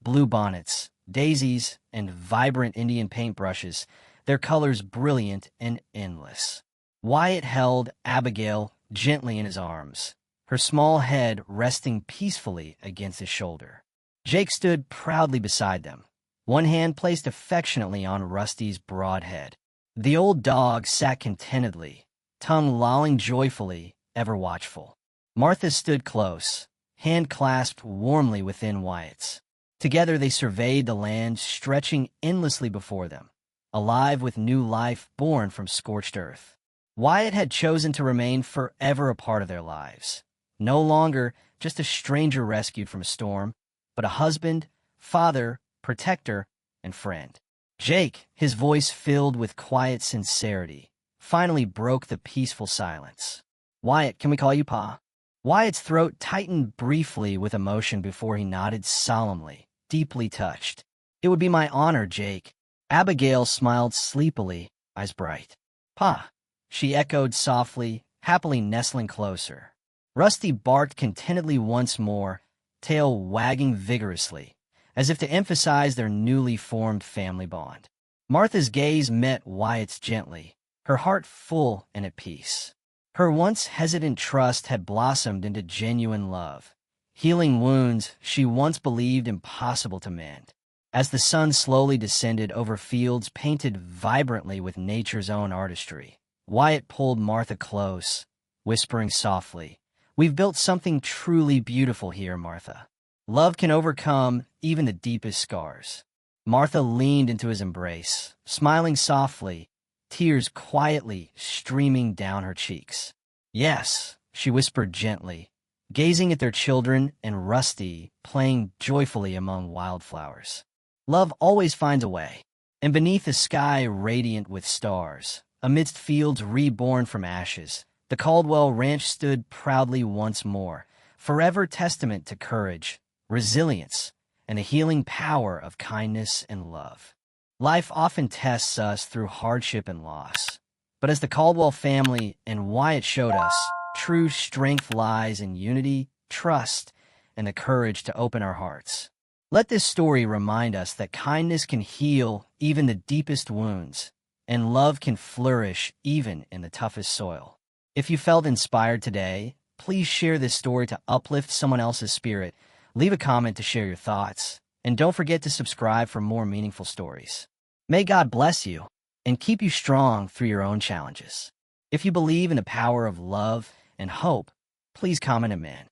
Bluebonnets, daisies, and vibrant Indian paintbrushes, their colors brilliant and endless. Wyatt held Abigail gently in his arms, her small head resting peacefully against his shoulder. Jake stood proudly beside them, one hand placed affectionately on Rusty's broad head. The old dog sat contentedly, tongue lolling joyfully, ever watchful. Martha stood close, hand clasped warmly within Wyatt's. Together they surveyed the land stretching endlessly before them, alive with new life born from scorched earth. Wyatt had chosen to remain forever a part of their lives. No longer just a stranger rescued from a storm, but a husband, father, protector, and friend. Jake, his voice filled with quiet sincerity, finally broke the peaceful silence. Wyatt, can we call you Pa? Wyatt's throat tightened briefly with emotion before he nodded solemnly, deeply touched. It would be my honor, Jake. Abigail smiled sleepily, eyes bright. Pa, she echoed softly, happily nestling closer. Rusty barked contentedly once more, tail wagging vigorously, as if to emphasize their newly formed family bond. Martha's gaze met Wyatt's gently, her heart full and at peace. Her once hesitant trust had blossomed into genuine love, healing wounds she once believed impossible to mend. As the sun slowly descended over fields painted vibrantly with nature's own artistry, Wyatt pulled Martha close, whispering softly, "We've built something truly beautiful here, Martha. Love can overcome even the deepest scars." Martha leaned into his embrace, smiling softly, tears quietly streaming down her cheeks. "Yes," she whispered gently, gazing at their children and Rusty playing joyfully among wildflowers. "Love always finds a way." And beneath a sky radiant with stars, amidst fields reborn from ashes, the Caldwell Ranch stood proudly once more, forever testament to courage, resilience, and the healing power of kindness and love. Life often tests us through hardship and loss. But as the Caldwell family and Wyatt showed us, true strength lies in unity, trust, and the courage to open our hearts. Let this story remind us that kindness can heal even the deepest wounds, and love can flourish even in the toughest soil. If you felt inspired today, please share this story to uplift someone else's spirit. Leave a comment to share your thoughts, And don't forget to subscribe for more meaningful stories. May God bless you and keep you strong through your own challenges. If you believe in the power of love and hope, please comment amen.